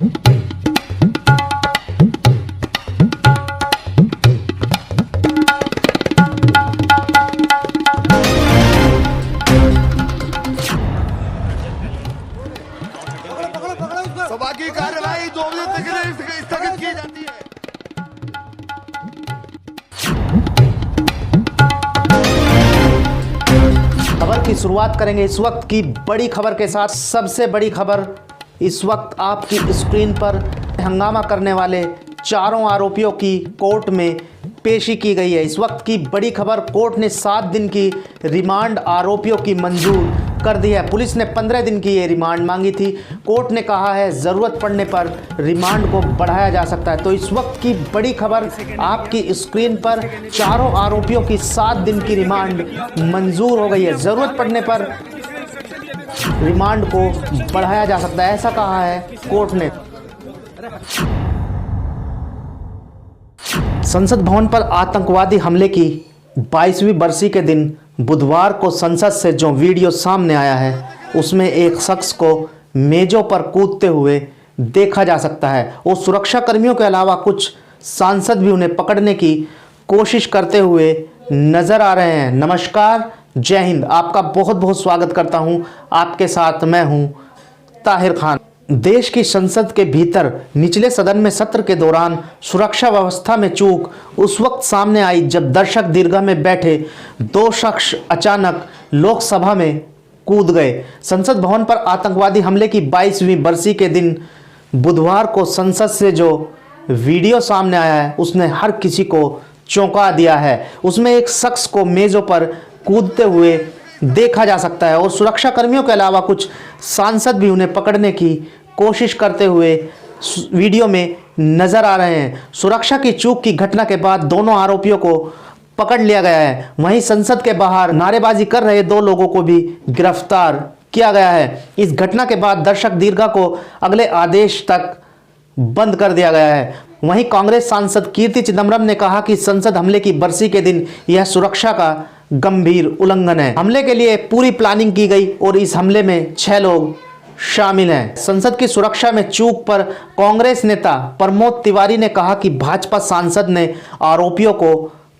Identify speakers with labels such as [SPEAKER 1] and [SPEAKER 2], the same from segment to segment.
[SPEAKER 1] सभा की कार्यवाही 2 बजे तक के लिए स्थगित की जाती है।
[SPEAKER 2] खबर की शुरुआत करेंगे इस वक्त की बड़ी खबर के साथ। सबसे बड़ी खबर इस वक्त आपकी स्क्रीन पर। हंगामा करने वाले चारों आरोपियों की कोर्ट में पेशी की गई है। इस वक्त की बड़ी खबर, कोर्ट ने 7 दिन की रिमांड आरोपियों की मंजूर कर दी है। पुलिस ने 15 दिन की ये रिमांड मांगी थी। कोर्ट ने कहा है ज़रूरत पड़ने पर रिमांड को बढ़ाया जा सकता है। तो इस वक्त की बड़ी खबर आपकी स्क्रीन पर, चारों आरोपियों की 7 दिन की रिमांड मंजूर हो गई है। ज़रूरत पड़ने पर रिमांड को बढ़ाया जा सकता है, ऐसा कहा है कोर्ट ने। संसद भवन पर आतंकवादी हमले की 22वीं बरसी के दिन बुधवार को संसद से जो वीडियो सामने आया है, उसमें एक शख्स को मेजों पर कूदते हुए देखा जा सकता है और सुरक्षा कर्मियों के अलावा कुछ सांसद भी उन्हें पकड़ने की कोशिश करते हुए नजर आ रहे हैं। नमस्कार, जय हिंद। आपका बहुत बहुत स्वागत करता हूं। आपके साथ मैं हूं ताहिर खान। देश की संसद के भीतर निचले सदन में सत्र के दौरान सुरक्षा व्यवस्था में चूक उस वक्त सामने आई जब दर्शक दीर्घा में बैठे 2 शख्स अचानक लोकसभा में कूद गए। संसद भवन पर आतंकवादी हमले की 22वीं बरसी के दिन बुधवार को संसद से जो वीडियो सामने आया है, उसने हर किसी को चौंका दिया है। उसमें एक शख्स को मेजों पर कूदते हुए देखा जा सकता है और सुरक्षा कर्मियों के अलावा कुछ सांसद भी उन्हें पकड़ने की कोशिश करते हुए वीडियो में नजर आ रहे हैं। सुरक्षा की चूक की घटना के बाद दोनों आरोपियों को पकड़ लिया गया है। वहीं संसद के बाहर नारेबाजी कर रहे 2 लोगों को भी गिरफ्तार किया गया है। इस घटना के बाद दर्शक दीर्घा को अगले आदेश तक बंद कर दिया गया है। वहीं कांग्रेस सांसद कीर्ति चिदम्बरम ने कहा कि संसद हमले की बरसी के दिन यह सुरक्षा का गंभीर उल्लंघन है। हमले के लिए पूरी प्लानिंग की गई और इस हमले में 6 लोग शामिल हैं। संसद की सुरक्षा में चूक पर कांग्रेस नेता प्रमोद तिवारी ने कहा कि भाजपा सांसद ने आरोपियों को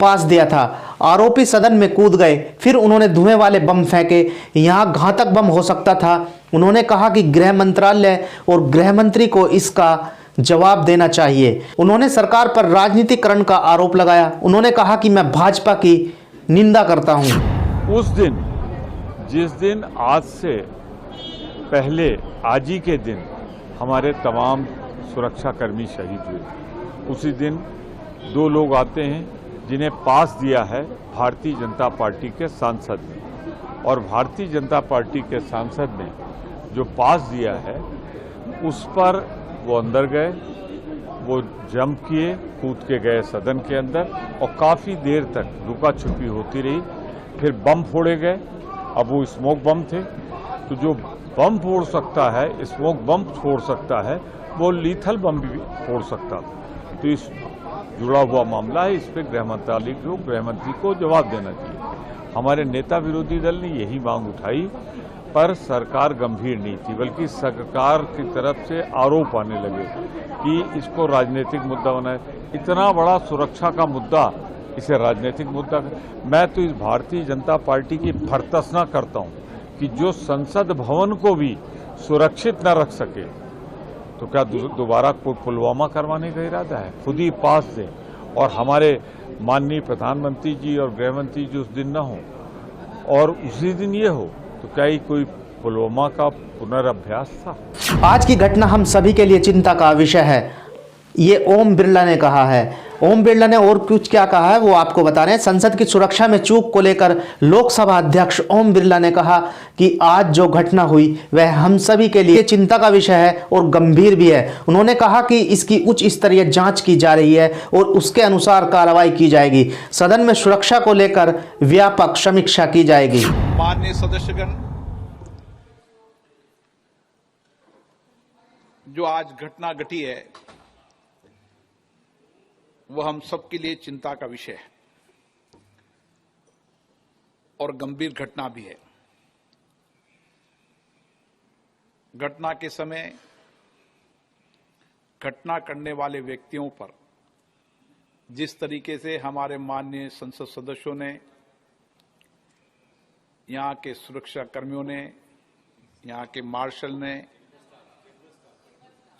[SPEAKER 2] पास दिया था। आरोपी सदन में कूद गए, फिर उन्होंने धुएं वाले बम फेंके। यहां घातक बम हो सकता था। उन्होंने कहा कि गृह मंत्रालय और गृह मंत्री को इसका जवाब देना चाहिए। उन्होंने सरकार पर राजनीतिकरण का आरोप लगाया। उन्होंने कहा कि मैं भाजपा की निंदा करता हूं।
[SPEAKER 3] उस दिन, जिस दिन आज से पहले आज ही के दिन हमारे तमाम सुरक्षाकर्मी शहीद हुए, उसी दिन 2 लोग आते हैं जिन्हें पास दिया है भारतीय जनता पार्टी के सांसद ने, और भारतीय जनता पार्टी के सांसद ने जो पास दिया है उस पर वो अंदर गए, वो जंप किए, कूद के गए सदन के अंदर और काफ़ी देर तक लुका छुपी होती रही। फिर बम फोड़े गए। अब वो स्मोक बम थे, तो जो बम फोड़ सकता है, स्मोक बम फोड़ सकता है, वो लीथल बम भी फोड़ सकता था। तो इस जुड़ा हुआ मामला है, इस पर गृह मंत्रालय को, गृह मंत्री को जवाब देना चाहिए। हमारे नेता विरोधी दल ने यही मांग उठाई, पर सरकार गंभीर नहीं थी, बल्कि सरकार की तरफ से आरोप आने लगे कि इसको राजनीतिक मुद्दा बनाए। इतना बड़ा सुरक्षा का मुद्दा, इसे राजनीतिक मुद्दा। मैं तो इस भारतीय जनता पार्टी की भर्त्सना करता हूं कि जो संसद भवन को भी सुरक्षित न रख सके, तो क्या दोबारा कोई पुलवामा करवाने का इरादा है? खुद ही पास दें और हमारे माननीय प्रधानमंत्री जी और गृह मंत्री जी उस दिन न हो और उसी दिन ये हो, तो क्या ही कोई पुलवामा का पुनर्अभ्यास था?
[SPEAKER 2] आज की घटना हम सभी के लिए चिंता का विषय है, ये ओम बिरला ने कहा है। ओम बिरला ने और कुछ क्या कहा है वो आपको बता रहे हैं। संसद की सुरक्षा में चूक को लेकर लोकसभा अध्यक्ष ओम बिरला ने कहा कि आज जो घटना हुई वह हम सभी के लिए चिंता का विषय है और गंभीर भी है। उन्होंने कहा कि इसकी उच्च स्तरीय जांच की जा रही है और उसके अनुसार कार्रवाई की जाएगी। सदन में सुरक्षा को लेकर व्यापक समीक्षा की जाएगी।
[SPEAKER 4] माननीय सदस्यगण, जो आज घटना घटी है वो हम सबके लिए चिंता का विषय है और गंभीर घटना भी है। घटना के समय घटना करने वाले व्यक्तियों पर जिस तरीके से हमारे माननीय संसद सदस्यों ने, यहाँ के सुरक्षा कर्मियों ने, यहाँ के मार्शल ने,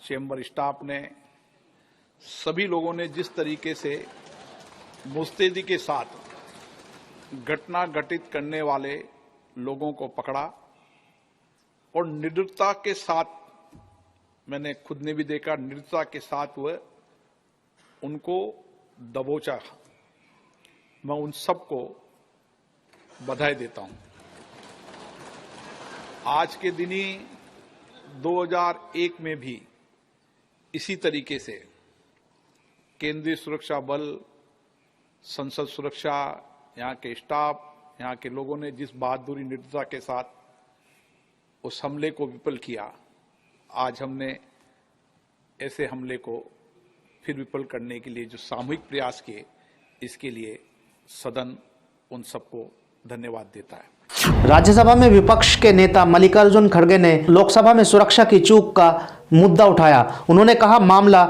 [SPEAKER 4] चेंबर स्टाफ ने, सभी लोगों ने जिस तरीके से मुस्तैदी के साथ घटना घटित करने वाले लोगों को पकड़ा और निर्दयता के साथ, मैंने खुद ने भी देखा, निर्दयता के साथ वह उनको दबोचा। मैं उन सबको बधाई देता हूं। आज के दिन ही 2001 में भी इसी तरीके से केंद्रीय सुरक्षा बल, संसद सुरक्षा, यहाँ के स्टाफ, यहाँ के लोगों ने जिस बहादुरी निर्दयता के साथ उस हमले को विफल किया, आज हमने ऐसे हमले को फिर विफल करने के लिए जो सामूहिक प्रयास किए, इसके लिए सदन उन सबको धन्यवाद देता है।
[SPEAKER 2] राज्यसभा में विपक्ष के नेता मल्लिकार्जुन खड़गे ने लोकसभा में सुरक्षा की चूक का मुद्दा उठाया। उन्होंने कहा, मामला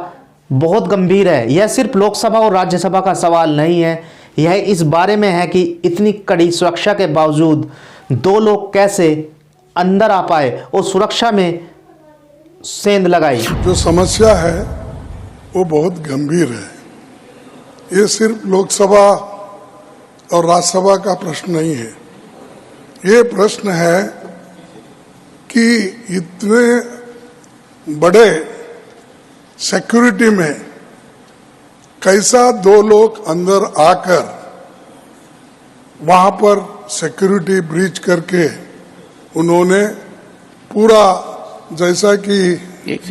[SPEAKER 2] बहुत गंभीर है। यह सिर्फ लोकसभा और राज्यसभा का सवाल नहीं है, यह इस बारे में है कि इतनी कड़ी सुरक्षा के बावजूद दो लोग कैसे अंदर आ पाए और सुरक्षा में सेंध लगाई।
[SPEAKER 5] जो समस्या है वो बहुत गंभीर है। ये सिर्फ लोकसभा और राज्यसभा का प्रश्न नहीं है। ये प्रश्न है कि इतने बड़े सिक्योरिटी में कैसा दो लोग अंदर आकर वहां पर सिक्योरिटी ब्रीच करके उन्होंने पूरा, जैसा कि
[SPEAKER 6] एक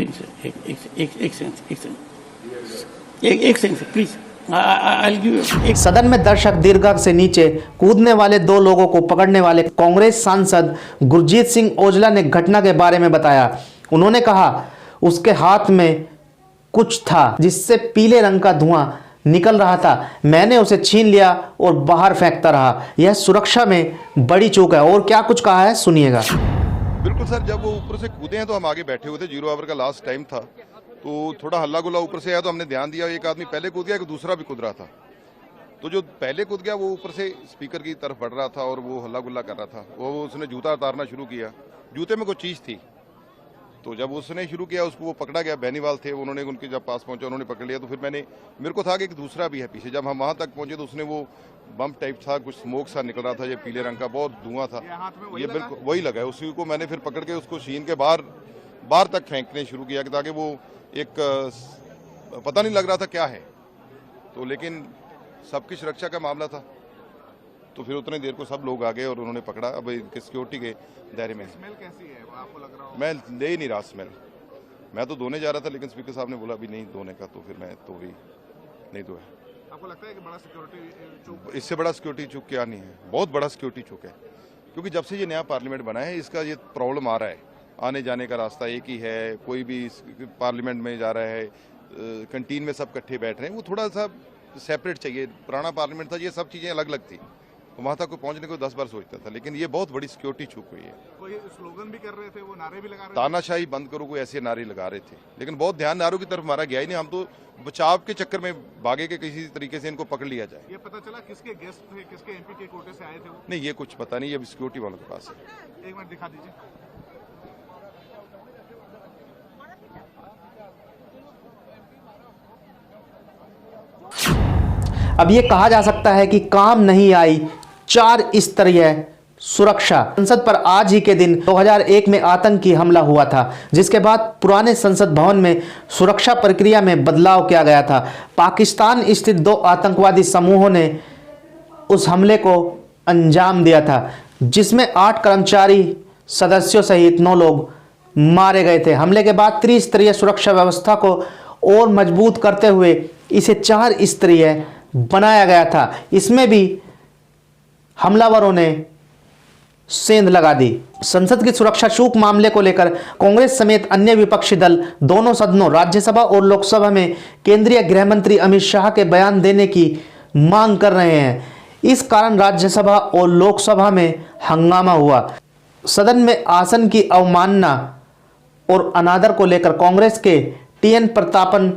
[SPEAKER 6] second please, I'll give you।
[SPEAKER 2] सदन में दर्शक दीर्घा से नीचे कूदने वाले दो लोगों को पकड़ने वाले कांग्रेस सांसद गुरजीत सिंह औजला ने घटना के बारे में बताया। उन्होंने कहा, उसके हाथ में कुछ था जिससे पीले रंग का धुआं निकल रहा था। मैंने उसे छीन लिया और बाहर फेंकता रहा। यह सुरक्षा में बड़ी चूक है। और क्या कुछ कहा है, सुनिएगा।
[SPEAKER 1] बिल्कुल सर, जब वो ऊपर से कूदे हैं तो हम आगे बैठे हुए थे, 0 आवर का लास्ट टाइम था, तो थोड़ा हल्ला गुल्ला ऊपर से आया तो हमने ध्यान दिया, एक आदमी पहले कूद गया, एक दूसरा भी कूद रहा था। तो जो पहले कूद गया वो ऊपर से स्पीकर की तरफ बढ़ रहा था और वो हल्ला गुल्ला कर रहा था। वो उसने जूता उतारना शुरू किया, जूते में कोई चीज़ थी, तो जब उसने शुरू किया उसको वो पकड़ा गया। बेनीवाल थे, उन्होंने उनके जब पास पहुंचा उन्होंने पकड़ लिया। तो फिर मेरे को था कि एक दूसरा भी है पीछे। जब हम वहां तक पहुंचे तो उसने वो बम टाइप था, कुछ स्मोक सा निकल रहा था, ये पीले रंग का बहुत धुआं था, ये बिल्कुल वही लगा है। उसी को मैंने फिर पकड़ के उसको छीन के बाहर तक फेंकने शुरू किया ताकि वो एक पता नहीं लग रहा था क्या है, तो लेकिन सबकी सुरक्षा का मामला था। तो फिर उतने देर को सब लोग आ गए और उन्होंने पकड़ा। अब सिक्योरिटी के दायरे में।
[SPEAKER 7] स्मेल कैसी है आपको लग रहा हो?
[SPEAKER 1] मैं ले ही नहीं रहा स्मेल। मैं तो धोने जा रहा था लेकिन स्पीकर साहब ने बोला अभी नहीं धोने का, तो फिर मैं तो भी नहीं धोया।
[SPEAKER 7] आपको लगता है कि बड़ा सिक्योरिटी चूक?
[SPEAKER 1] इससे बड़ा सिक्योरिटी चूक क्या नहीं है, बहुत बड़ा सिक्योरिटी चूक है। क्योंकि जब से ये नया पार्लियामेंट बना है इसका ये प्रॉब्लम आ रहा है। आने जाने का रास्ता एक ही है, कोई भी पार्लियामेंट में जा रहा है, कैंटीन में सब इकट्ठे बैठ रहे हैं, वो थोड़ा सा सेपरेट चाहिए। पुराना पार्लियामेंट था, ये सब चीज़ें अलग अलग थी, तो वहाँ तक को पहुँचने को 10 बार सोचता था। लेकिन ये बहुत बड़ी सिक्योरिटी चूक हुई है।
[SPEAKER 7] कोई स्लोगन भी कर रहे थे, वो नारे भी लगा रहे थे,
[SPEAKER 1] तानाशाही बंद करो, कोई ऐसे नारे लगा रहे थे, लेकिन बहुत ध्यान नारों की तरफ हमारा गया ही नहीं। हम तो बचाव के चक्कर में भागे के किसी तरीके से इनको पकड़ लिया जाए।
[SPEAKER 7] ये पता चला किसके गेस्ट थे, किसके एमपी के कोटे से आए थे वो?
[SPEAKER 1] नहीं, ये कुछ पता नहीं, ये सिक्योरिटी वालों के पास है।
[SPEAKER 7] एक मिनट दिखा दीजिए।
[SPEAKER 2] अब ये कहा जा सकता है कि काम नहीं आई 4 स्तरीय सुरक्षा। संसद पर आज ही के दिन 2001 में आतंकी हमला हुआ था, जिसके बाद पुराने संसद भवन में सुरक्षा प्रक्रिया में बदलाव किया गया था। पाकिस्तान स्थित 2 आतंकवादी समूहों ने उस हमले को अंजाम दिया था, जिसमें 8 कर्मचारी सदस्यों सहित 9 लोग मारे गए थे। हमले के बाद त्रिस्तरीय सुरक्षा व्यवस्था को और मजबूत करते हुए इसे 4 स्तरीय बनाया गया था। इसमें भी हमलावरों ने सेंध लगा दी। संसद की सुरक्षा चूक मामले को लेकर कांग्रेस समेत अन्य विपक्षी दल दोनों सदनों राज्यसभा और लोकसभा में केंद्रीय गृह मंत्री अमित शाह के बयान देने की मांग कर रहे हैं। इस कारण राज्यसभा और लोकसभा में हंगामा हुआ। सदन में आसन की अवमानना और अनादर को लेकर कांग्रेस के टीएन प्रतापन,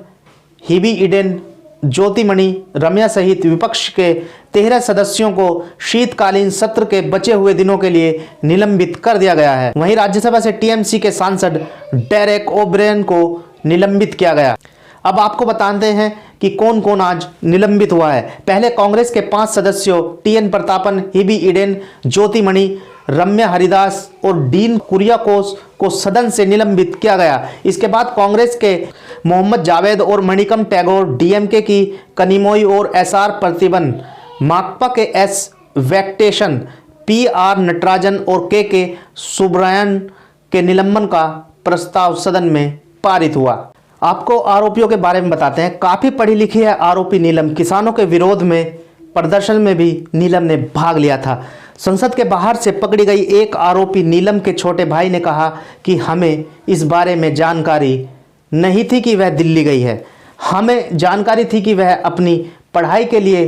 [SPEAKER 2] हिबी ईडेन, ज्योतिमणि, रम्या सहित विपक्ष के 13 सदस्यों को शीतकालीन सत्र के बचे हुए दिनों के लिए निलंबित कर दिया गया है। वहीं राज्यसभा से टीएमसी के सांसद डेरेक ओब्रेन को निलंबित किया गया। अब आपको बताते हैं कि कौन कौन आज निलंबित हुआ है। पहले कांग्रेस के 5 सदस्यों टीएन प्रतापन, हिबी ईडेन, ज्योतिमणि, रम्या हरिदास और डीन कुरियाकोस को सदन से निलंबित किया गया। इसके बाद कांग्रेस के मोहम्मद जावेद और मणिकम टैगोर, डीएमके की कनिमोई और एसआर प्रतिबन, माकपा के एस वेंकटेशन, पीआर नटराजन और के सुब्रायन के निलंबन का प्रस्ताव सदन में पारित हुआ। आपको आरोपियों के बारे में बताते हैं। काफी पढ़ी लिखी है आरोपी नीलम। किसानों के विरोध में प्रदर्शन में भी नीलम ने भाग लिया था। संसद के बाहर से पकड़ी गई एक आरोपी नीलम के छोटे भाई ने कहा कि हमें इस बारे में जानकारी नहीं थी कि वह दिल्ली गई है। हमें जानकारी थी कि वह अपनी पढ़ाई के लिए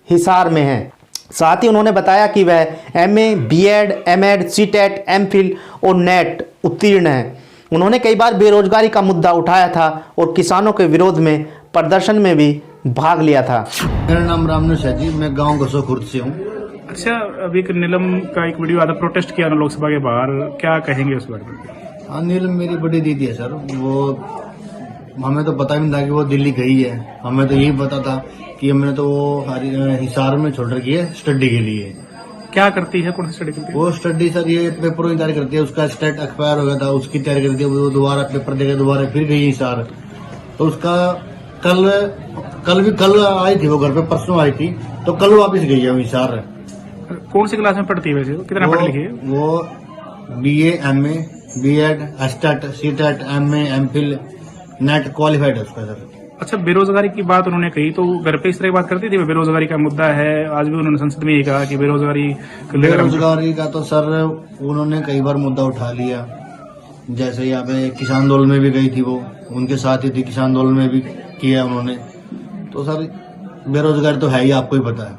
[SPEAKER 2] हिसार में है। साथ ही उन्होंने बताया कि वह MA, BEd, MEd, CTET, MPhil और नेट उत्तीर्ण है। उन्होंने कई बार बेरोजगारी का मुद्दा उठाया था और किसानों के विरोध में प्रदर्शन में भी भाग लिया था।
[SPEAKER 8] मेरा नाम रामनुष है जी, मैं गांव घसो खुर्द से हूँ।
[SPEAKER 9] अच्छा, अभी एक नीलम का एक वीडियो आधा प्रोटेस्ट किया ना लोकसभा के बाहर, क्या कहेंगे उस बारे में?
[SPEAKER 8] हाँ, नीलम मेरी बड़ी दीदी है सर। वो हमें तो पता भी नहीं था कि वो दिल्ली गई है। हमें तो यही पता था कि हमने तो वो हिसार में छोड़ रखी है स्टडी के लिए।
[SPEAKER 9] क्या करती है? कौन सी स्टडी करती है?
[SPEAKER 8] वो स्टडी सर ये पेपरों की तैयारी करती है। उसका स्टेट एक्सपायर हो गया था, उसकी तैयारी करती है। वो दोबारा पेपर देकर दोबारा फिर गई हिसार। तो उसका कल आई थी वो घर पे, परसों आई थी, तो कल वापस गई है हिसार।
[SPEAKER 9] कौन सी क्लास में पढ़ती है वैसे? कितना पढ़ी लिखी है
[SPEAKER 8] वो? बीए, एमए, बीएड, एस्टेट, CTET, MA, MPhil, NET qualified है उसका सर।
[SPEAKER 9] अच्छा, बेरोजगारी की बात उन्होंने कही तो घर पे इस तरह की बात करती थी? बेरोजगारी का मुद्दा है, आज भी उन्होंने संसद में ये कहा कि बेरोजगारी
[SPEAKER 8] का तो सर उन्होंने कई बार मुद्दा उठा लिया। जैसे यहाँ पे किसान आंदोलन में भी गई थी वो, उनके साथ ही थी, किसान आंदोलन में भी किया उन्होंने। तो सर बेरोजगारी तो है ही, आपको ही पता है।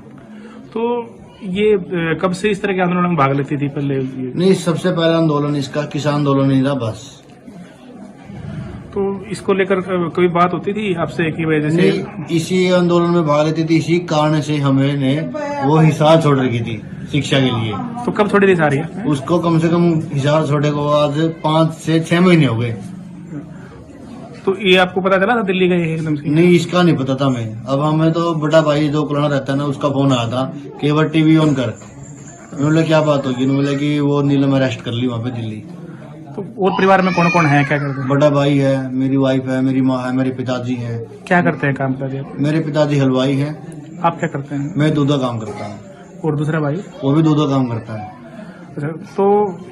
[SPEAKER 9] तो ये कब से इस तरह के आंदोलन में भाग लेती थी पहले?
[SPEAKER 8] नहीं, सबसे पहला आंदोलन इसका किसान आंदोलन ही था बस।
[SPEAKER 9] तो इसको लेकर कोई बात होती थी आपसे कि वजह से?
[SPEAKER 8] इसी आंदोलन में भाग लेती थी, इसी कारण से हमें वो हिसार छोड़ रखी थी शिक्षा के लिए।
[SPEAKER 9] तो कब छोड़ी थी सारी?
[SPEAKER 8] उसको कम से कम हिसार छोड़े को आज 5 से 6 महीने हो गए।
[SPEAKER 9] तो ये आपको पता चला था दिल्ली गए एकदम से?
[SPEAKER 8] नहीं, इसका नहीं पता था मैं। अब हमें तो बड़ा भाई जो पुराना रहता है ना, उसका फोन आया था कि वो टीवी ऑन कर। बोले क्या बात होगी? बोले कि वो नीलम अरेस्ट कर ली वहाँ पे दिल्ली।
[SPEAKER 9] तो और परिवार में कौन कौन है, क्या करते हैं?
[SPEAKER 8] बड़ा भाई है, मेरी वाइफ है, मेरी माँ है, मेरे पिताजी हैं।
[SPEAKER 9] क्या करते हैं काम पिताजी?
[SPEAKER 8] मेरे पिताजी हलवाई हैं।
[SPEAKER 9] आप क्या करते हैं?
[SPEAKER 8] मैं दूध का काम करता हूँ।
[SPEAKER 9] और दूसरा भाई?
[SPEAKER 8] वो भी दूध का काम करता है।
[SPEAKER 9] अच्छा, तो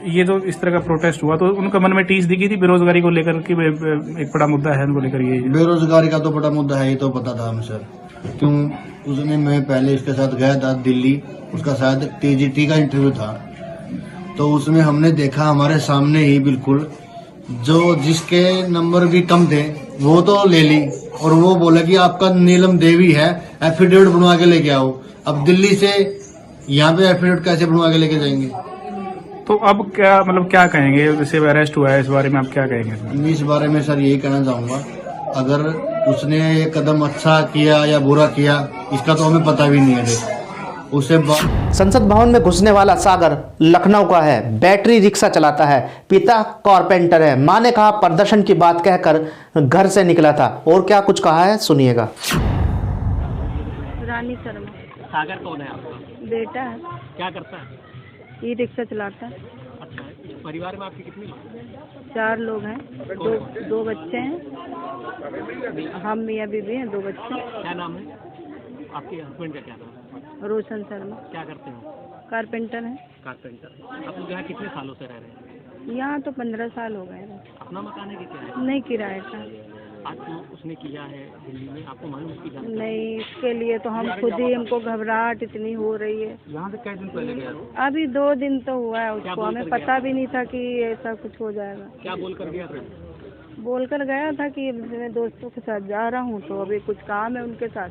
[SPEAKER 9] ये जो इस तरह का प्रोटेस्ट हुआ तो उनका मन में टीस दिखी थी बेरोजगारी को लेकर कि एक बड़ा मुद्दा है उनको लेकर? ये
[SPEAKER 8] बेरोजगारी का तो बड़ा मुद्दा है, ये तो पता था हमें सर। क्यों उसने, मैं पहले उसके साथ गया था दिल्ली, उसका शायद टीजीटी का इंटरव्यू था, तो उसमें हमने देखा हमारे सामने ही बिल्कुल जो जिसके नंबर भी कम थे वो तो ले ली, और वो बोला कि आपका नीलम देवी है, एफिडेविट बनवा के लेके आओ। अब दिल्ली से यहाँ पे एफिडेविट कैसे बनवा के लेके जाएंगे?
[SPEAKER 9] तो अब क्या मतलब क्या कहेंगे? जैसे अरेस्ट हुआ है, इस बारे में आप क्या कहेंगे?
[SPEAKER 8] इस बारे में सर यही कहना चाहूंगा, अगर उसने ये कदम अच्छा किया या बुरा किया इसका तो हमें पता भी नहीं है। उसे
[SPEAKER 2] संसद भवन में घुसने वाला सागर लखनऊ का है, बैटरी रिक्शा चलाता है, पिता कारपेंटर है। मां ने कहा प्रदर्शन की बात कहकर घर से निकला था, और क्या कुछ कहा है सुनिएगा।
[SPEAKER 10] रानी शर्मा।
[SPEAKER 6] सागर कौन है आपका?
[SPEAKER 10] बेटा है।
[SPEAKER 6] क्या करता है?
[SPEAKER 10] ई रिक्शा चलाता है।
[SPEAKER 6] अच्छा, परिवार में आपके कितने लोग?
[SPEAKER 10] 4 लोग हैं, दो बच्चे हैं, हम मियाँ बीवी हैं, 2 बच्चे।
[SPEAKER 6] क्या नाम है आपके हस्बैंड का? क्या नाम?
[SPEAKER 10] रोशन शर्मा।
[SPEAKER 6] क्या करते हो?
[SPEAKER 10] कारपेंटर हैं।
[SPEAKER 6] कारपेंटर। आप लोग यहाँ कितने सालों से रह रहे हैं?
[SPEAKER 10] यहाँ तो 15 साल हो गए।
[SPEAKER 6] अपना मकान है कि क्या है?
[SPEAKER 10] नहीं, किराए का।
[SPEAKER 6] आज जो उसने किया है दिल्ली में, आपको मालूम उसकी जानकारी?
[SPEAKER 10] नहीं, इसके लिए तो हम खुद ही, हमको घबराहट इतनी हो रही है।
[SPEAKER 6] यहाँ से कितने दिन पहले गया?
[SPEAKER 10] अभी 2 दिन तो हुआ है उसको, हमें पता भी नहीं था कि ऐसा कुछ हो जाएगा।
[SPEAKER 6] क्या बोल कर गया था?
[SPEAKER 10] बोलकर गया था कि मैं दोस्तों के साथ जा रहा हूँ, तो अभी कुछ काम है उनके साथ,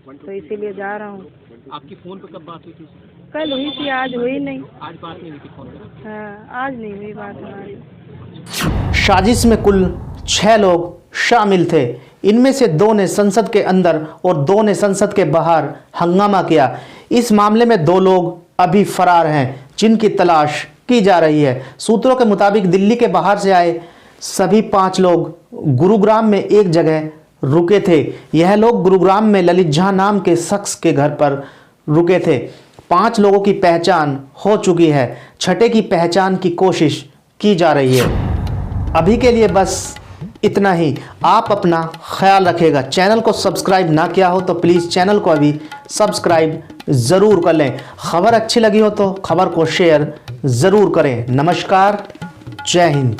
[SPEAKER 10] तो इसीलिए जा रहा हूँ।
[SPEAKER 6] आपकी फोन पे कब बात हुई थी?
[SPEAKER 10] कल हुई थी, आज हुई नहीं।
[SPEAKER 6] आज बात नहीं हुई थी फोन पे?
[SPEAKER 10] हाँ, आज नहीं हुई बात हमारी।
[SPEAKER 2] साजिश में कुल 6 लोग शामिल थे। इनमें से 2 ने संसद के अंदर और 2 ने संसद के बाहर हंगामा किया। इस मामले में 2 लोग अभी फरार हैं जिनकी तलाश की जा रही है। सूत्रों के मुताबिक दिल्ली के बाहर से आए सभी 5 लोग गुरुग्राम में एक जगह रुके थे। यह लोग गुरुग्राम में ललित झा नाम के शख्स के घर पर रुके थे। 5 लोगों की पहचान हो चुकी है। 6ठे की पहचान की कोशिश की जा रही है। अभी के लिए बस इतना ही। आप अपना ख्याल रखिएगा। चैनल को सब्सक्राइब ना किया हो तो प्लीज़ चैनल को अभी सब्सक्राइब ज़रूर कर लें। खबर अच्छी लगी हो तो खबर को शेयर ज़रूर करें। नमस्कार, जय हिंद।